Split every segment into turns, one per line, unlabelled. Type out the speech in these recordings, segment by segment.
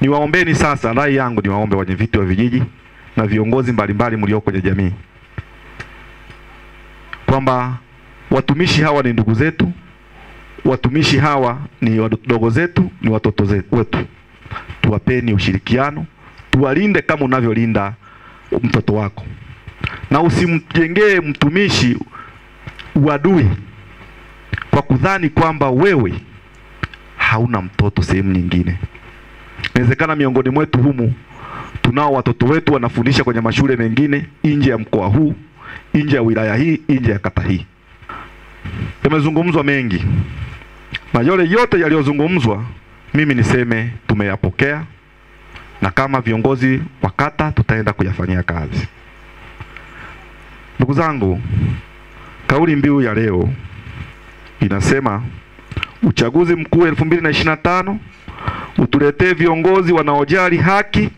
Niwaombeni sasa, rai yangu niwaombe wenyeviti wa vijiji na viongozi mbalimbali mlio kwenye jamii kwamba watumishi hawa ni ndugu zetu, watumishi hawa ni wadogo zetu, ni watoto wetu. Tuwapeni ushirikiano, tuwalinde kama unavyolinda mtoto wako. Na usimjengee mtumishi uadui kwa kudhani kwamba wewe hauna mtoto sehemu nyingine. Inawezekana miongoni mwetu humu tunao watoto wetu wanafundisha kwenye mashule mengine nje ya mkoa huu, nje ya wilaya hii, nje ya kata hii. Yamezungumzwa mengi. Na yale yote yaliyozungumzwa mimi niseme tumeyapokea, na kama viongozi wa kata tutaenda kuyafanyia kazi. Ndugu zangu, kauli mbiu ya leo inasema uchaguzi mkuu 2025 utuletee viongozi wanaojali haki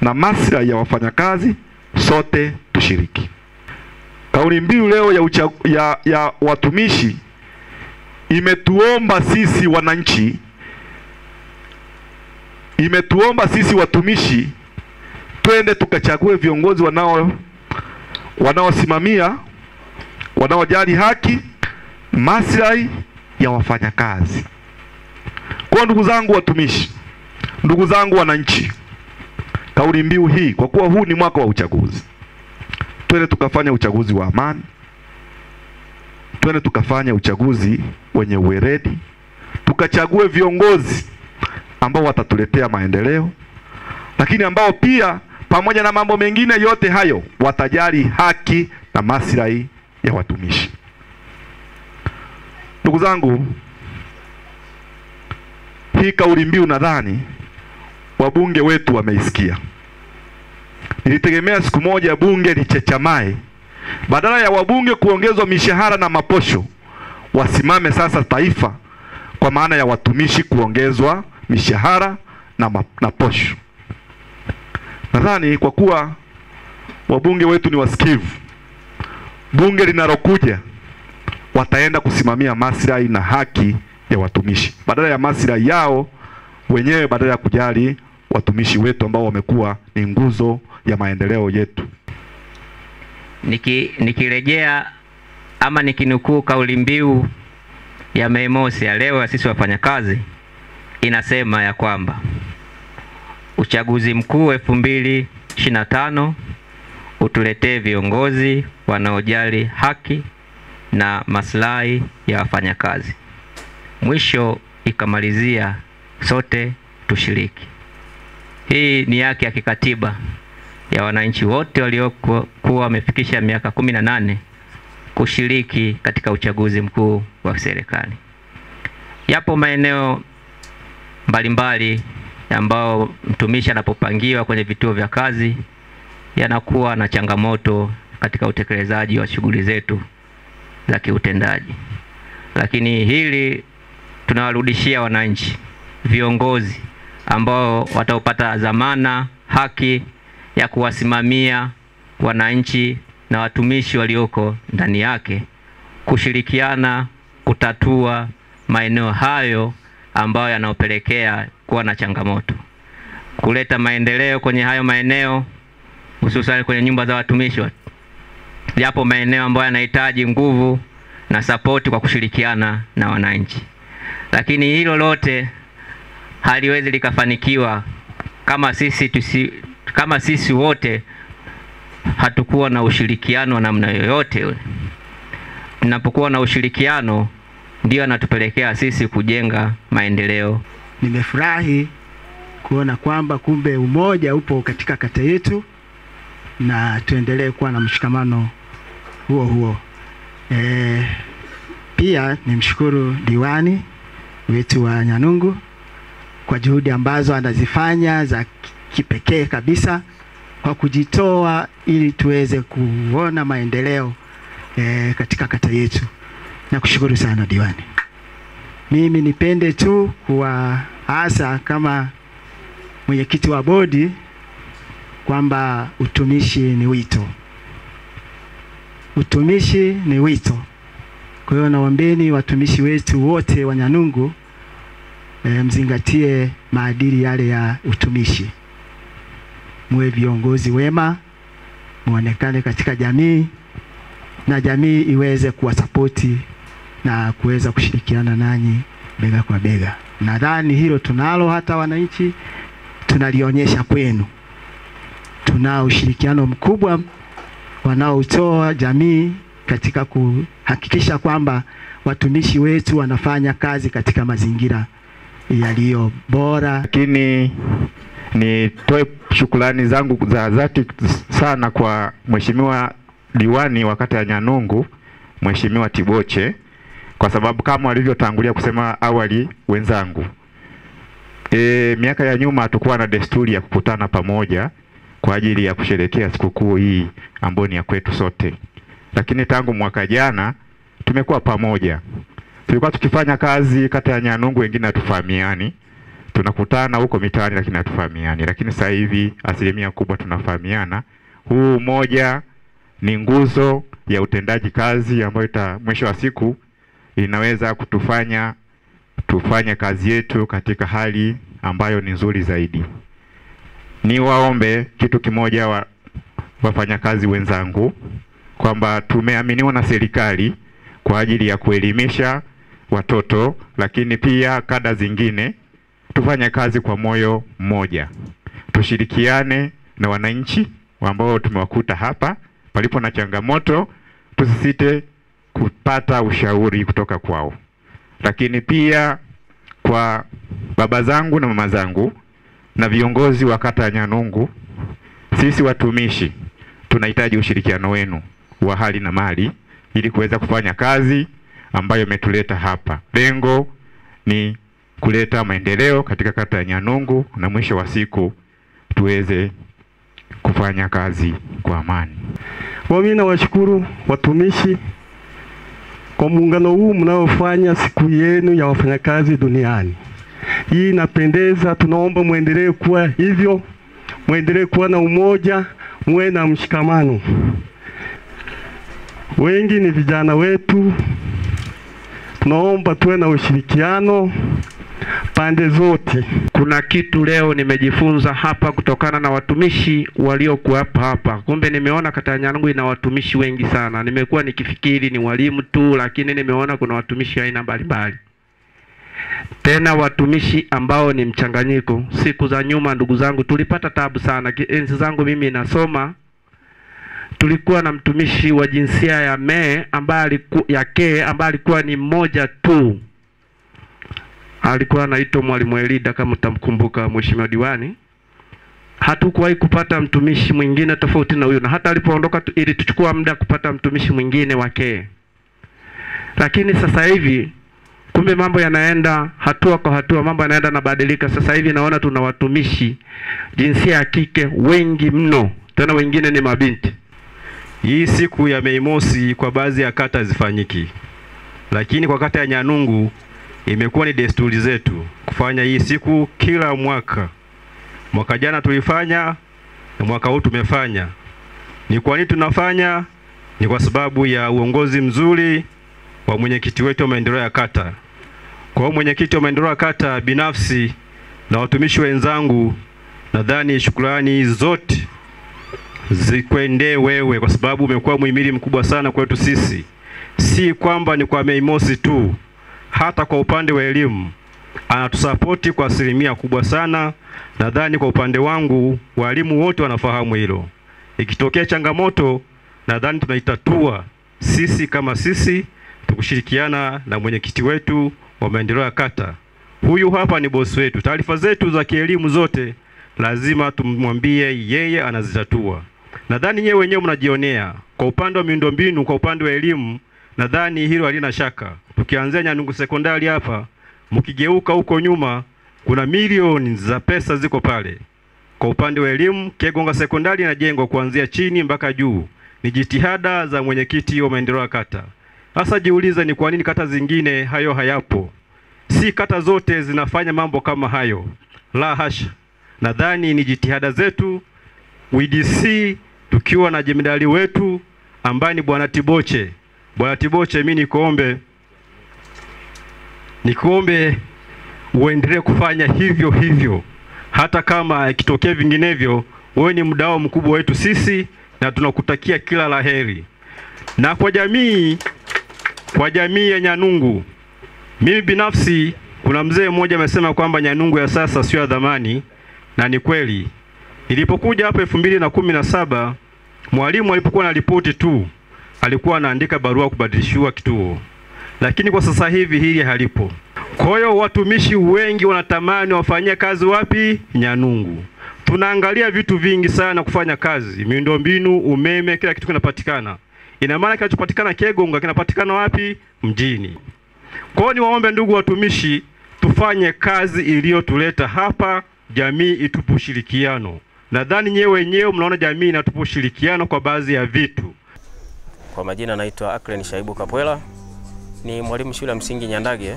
na maslahi ya wafanyakazi, sote tushiriki. Kauli mbiu leo ya watumishi imetuomba sisi wananchi, imetuomba sisi watumishi twende tukachague viongozi wanaosimamia, wanaojali haki, maslahi ya wafanyakazi. Kwa ndugu zangu watumishi, ndugu zangu wananchi, kauli mbiu hii, kwa kuwa huu ni mwaka wa uchaguzi, twende tukafanya uchaguzi wa amani, twende tukafanya uchaguzi wenye uweledi, tukachague viongozi ambao watatuletea maendeleo, lakini ambao pia pamoja na mambo mengine yote hayo watajali haki na maslahi ya watumishi. Ndugu zangu, hii kauli mbiu nadhani wabunge wetu wameisikia. Nilitegemea siku moja bunge lichechamae, badala ya wabunge kuongezwa mishahara na maposho, wasimame sasa taifa kwa maana ya watumishi kuongezwa mishahara na posho. Nadhani kwa kuwa wabunge wetu ni wasikivu, bunge linalokuja wataenda kusimamia maslahi na haki ya watumishi badala ya maslahi yao wenyewe, badala ya kujali watumishi wetu ambao wamekuwa ni nguzo ya maendeleo yetu.
Nikirejea ama nikinukuu kauli mbiu ya Mei Mosi ya leo ya sisi wafanyakazi, inasema ya kwamba uchaguzi mkuu 2025 utuletee viongozi wanaojali haki na maslahi ya wafanyakazi. Mwisho ikamalizia sote tushiriki. Hii ni haki ya kikatiba ya wananchi wote waliokuwa wamefikisha miaka 18 kushiriki katika uchaguzi mkuu wa serikali. Yapo maeneo mbalimbali ambao mtumishi anapopangiwa kwenye vituo vya kazi yanakuwa na changamoto katika utekelezaji wa shughuli zetu za kiutendaji. Lakini hili tunawarudishia wananchi, viongozi ambao wataupata dhamana, haki ya kuwasimamia wananchi na watumishi walioko ndani yake, kushirikiana kutatua maeneo hayo ambayo yanaopelekea kuwa na changamoto, kuleta maendeleo kwenye hayo maeneo, hususan kwenye nyumba za watumishi. Yapo maeneo ambayo yanahitaji nguvu na support kwa kushirikiana na wananchi. Lakini hilo lote haliwezi likafanikiwa kama sisi wote hatukuwa na ushirikiano wa namna yoyote. Tunapokuwa na ushirikiano ndio anatupelekea sisi kujenga maendeleo.
Nimefurahi kuona kwamba kumbe umoja upo katika kata yetu, na tuendelee kuwa na mshikamano huo. Pia nimshukuru diwani wetu wa Nyanungu kwa juhudi ambazo anazifanya za kipekee kabisa kwa kujitoa ili tuweze kuona maendeleo katika kata yetu. Nakushukuru sana diwani. Mimi nipende tu kuwaasa kama mwenyekiti wa bodi kwamba utumishi ni wito. Utumishi ni wito. Kwa hiyo naombeni watumishi wetu wote wa Nyanungu mzingatie maadili yale ya utumishi. Muwe viongozi wema, muonekane katika jamii na jamii iweze kuwasapoti na kuweza kushirikiana nanyi bega kwa bega. Nadhani hilo tunalo, hata wananchi tunalionyesha kwenu. Tunao ushirikiano mkubwa wanaotoa jamii katika kuhakikisha kwamba watumishi wetu wanafanya kazi katika mazingira yaliyo bora.
Lakini nitoe shukrani zangu za dhati sana kwa Mheshimiwa Diwani wa kata ya Nyanungu, Mheshimiwa Tiboche, kwa sababu kama walivyotangulia kusema awali wenzangu, miaka ya nyuma tulikuwa na desturi ya kukutana pamoja kwa ajili ya kusherehekea sikukuu hii ambayo ni ya kwetu sote. Lakini tangu mwaka jana tumekuwa pamoja. Tulikuwa tukifanya kazi kata ya Nyanungu, wengine hatufahamiani. Tunakutana huko mitaani lakini hatufahamiani. Lakini sasa hivi asilimia kubwa tunafahamiana. Huu moja ni nguzo ya utendaji kazi ambayo mwisho wa siku inaweza kutufanya tufanye kazi yetu katika hali ambayo ni nzuri zaidi. Ni waombe kitu kimoja wafanyakazi wenzangu, kwamba tumeaminiwa na serikali kwa ajili ya kuelimisha watoto, lakini pia kada zingine tufanye kazi kwa moyo mmoja. Tushirikiane na wananchi ambao tumewakuta hapa, palipo na changamoto tusisite kupata ushauri kutoka kwao. Lakini pia kwa baba zangu na mama zangu na viongozi wa kata ya Nyanungu, sisi watumishi tunahitaji ushirikiano wenu wa hali na mali ili kuweza kufanya kazi ambayo imetuleta hapa. Lengo ni kuleta maendeleo katika kata ya Nyanungu na mwisho wa siku tuweze kufanya kazi kwa amani.
Mimi nawashukuru watumishi kwa muungano huu mnaofanya siku yenu ya wafanyakazi duniani. Hii inapendeza, tunaomba muendelee kuwa hivyo, muendelee kuwa na umoja, muwe na mshikamano. Wengi ni vijana wetu, tunaomba tuwe na ushirikiano pande zote.
Kuna kitu leo nimejifunza hapa kutokana na watumishi waliokuwa hapa. Kumbe nimeona kata ya Nyanungu ina watumishi wengi sana. Nimekuwa nikifikiri ni walimu tu, lakini nimeona kuna watumishi aina mbalimbali. Tena watumishi ambao ni mchanganyiko. Siku za nyuma ndugu zangu tulipata tabu sana. Enzi zangu mimi nasoma, tulikuwa na mtumishi wa jinsia ya me ambaye alikuwa ni mmoja tu. Alikuwa anaitwa Mwalimu Elida, kama mtamkumbuka Mheshimiwa Diwani. Hatukuwahi kupata mtumishi mwingine tofauti na huyo, na hata alipoondoka ili tuchukua muda kupata mtumishi mwingine wake. Lakini sasa hivi kumbe mambo yanaenda hatua kwa hatua, mambo yanaenda nabadilika. Sasa hivi naona tuna watumishi jinsia ya kike wengi mno, tena wengine ni mabinti.
Hii siku ya Mei Mosi kwa baadhi ya kata zifanyiki, lakini kwa kata ya Nyanungu imekuwa ni desturi zetu kufanya hii siku kila mwaka. Mwaka jana tulifanya na mwaka huu tumefanya. Ni kwa nini tunafanya? Ni kwa sababu ya uongozi mzuri wa mwenyekiti wetu wa maendeleo ya kata. Kwa mwenyekiti wa maendeleo ya kata binafsi na watumishi wenzangu, nadhani shukrani zote zikwende wewe, kwa sababu umekuwa muhimili mkubwa sana kwetu sisi. Si kwamba ni kwa Mei Mosi tu, hata kwa upande wa elimu anatusapoti kwa asilimia kubwa sana. Nadhani kwa upande wangu walimu wote wanafahamu hilo. Ikitokea changamoto, nadhani tunaitatua sisi kama sisi, tukishirikiana na mwenyekiti wetu wa maendeleo ya kata. Huyu hapa ni bosi wetu. Taarifa zetu za kielimu zote lazima tumwambie yeye, anazitatua. Nadhani nyewe wenyewe mnajionea kwa upande wa miundombinu, kwa upande wa elimu, nadhani hilo halina shaka. Tukianzia Nyanungu sekondari hapa, mkigeuka huko nyuma kuna milioni za pesa ziko pale. Kwa upande wa elimu, Kegonga sekondari inajengwa kuanzia chini mpaka juu. Ni jitihada za mwenyekiti wa maendeleo ya kata. Sasa jiulize, ni kwa nini kata zingine hayo hayapo? Si kata zote zinafanya mambo kama hayo. La hasha. Nadhani ni jitihada zetu WDC tukiwa na jemedali wetu ambaye ni Bwana Tiboche. Bwana Tiboche, mimi nikuombe uendelee kufanya hivyo hivyo, hata kama ikitokea vinginevyo. Wewe ni mdau mkubwa wetu sisi na tunakutakia kila laheri. Na kwa jamii ya Nyanungu, mimi binafsi, kuna mzee mmoja amesema kwamba Nyanungu ya sasa sio ya zamani, na ni kweli. Nilipokuja hapa 2017, mwalimu alipokuwa na ripoti tu alikuwa anaandika barua kubadilishiwa kituo, lakini kwa sasa hivi hili halipo. Kwa hiyo watumishi wengi wanatamani wafanyie kazi wapi? Nyanungu. Tunaangalia vitu vingi sana kufanya kazi, miundombinu, umeme, kila kitu kinapatikana. Ina maana kinachopatikana Kegonga kinapatikana wapi? Mjini. Kwa hiyo niwaombe ndugu watumishi, tufanye kazi iliyotuleta hapa, jamii itupe ushirikiano. Nadhani nyewe wenyewe mnaona jamii inatupa ushirikiano kwa baadhi ya vitu.
Kwa majina naitwa Akren Shaibu Kapwela, ni mwalimu shule ya msingi Nyandage,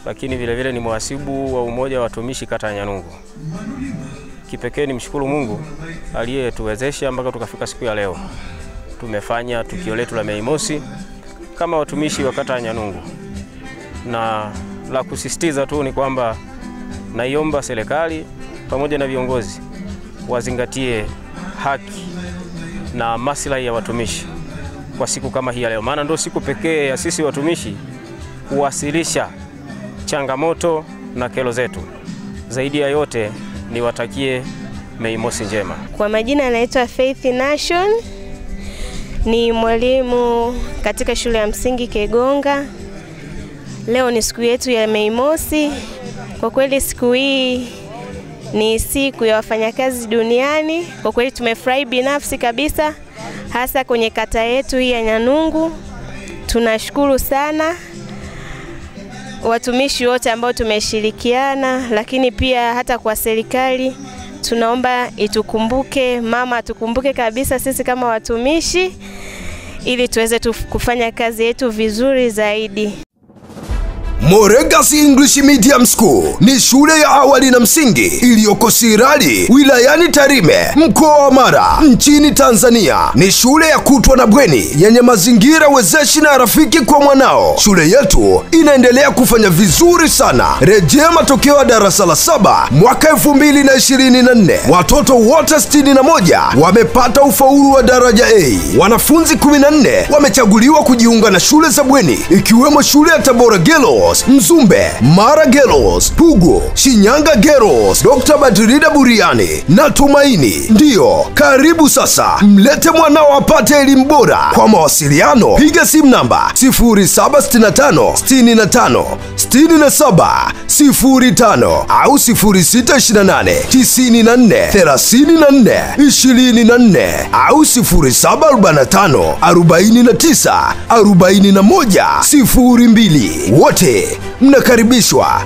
lakini vile vile ni mhasibu wa umoja wa watumishi kata ya Nyanungu. Kipekee ni mshukuru Mungu aliyetuwezesha mpaka tukafika siku ya leo. Tumefanya tukio letu la Mei Mosi kama watumishi wa kata ya Nyanungu. Na la kusisitiza tu ni kwamba naiomba serikali pamoja na viongozi wazingatie haki na maslahi ya watumishi kwa siku kama hii ya leo. Maana ndio siku pekee ya sisi watumishi kuwasilisha changamoto na kero zetu. Zaidi ya yote niwatakie Mei Mosi njema.
Kwa majina naitwa Faith Nation, ni mwalimu katika shule ya msingi Kegonga. Leo ni siku yetu ya Mei Mosi. Kwa kweli siku hii ni siku ya wafanyakazi duniani. Kwa kweli tumefurahi binafsi kabisa, hasa kwenye kata yetu hii ya Nyanungu. Tunashukuru sana watumishi wote ambao tumeshirikiana, lakini pia hata kwa serikali tunaomba itukumbuke, mama atukumbuke kabisa sisi kama watumishi, ili tuweze kufanya kazi yetu vizuri zaidi.
Moregas English Medium School ni shule ya awali na msingi iliyoko Sirari, wilayani Tarime, mkoa wa Mara, nchini Tanzania. Ni shule ya kutwa na bweni yenye mazingira wezeshi na rafiki kwa mwanao. Shule yetu inaendelea kufanya vizuri sana. Rejea matokeo ya darasa la 7 mwaka 2024. Watoto wote 61 wamepata ufaulu wa daraja A. Wanafunzi 14 wamechaguliwa kujiunga na shule za bweni, ikiwemo shule ya Tabora Girls, Mzumbe, Mara Girls, Pugu, Shinyanga Girls, Dr. Badrida Buriani na Tumaini. Ndiyo, karibu sasa, mlete mwanao apate elimu bora. Kwa mawasiliano, piga simu namba 0765 65 67 05 au 0628 94 34 24 au 0745 49 41 02. Wote mnakaribishwa.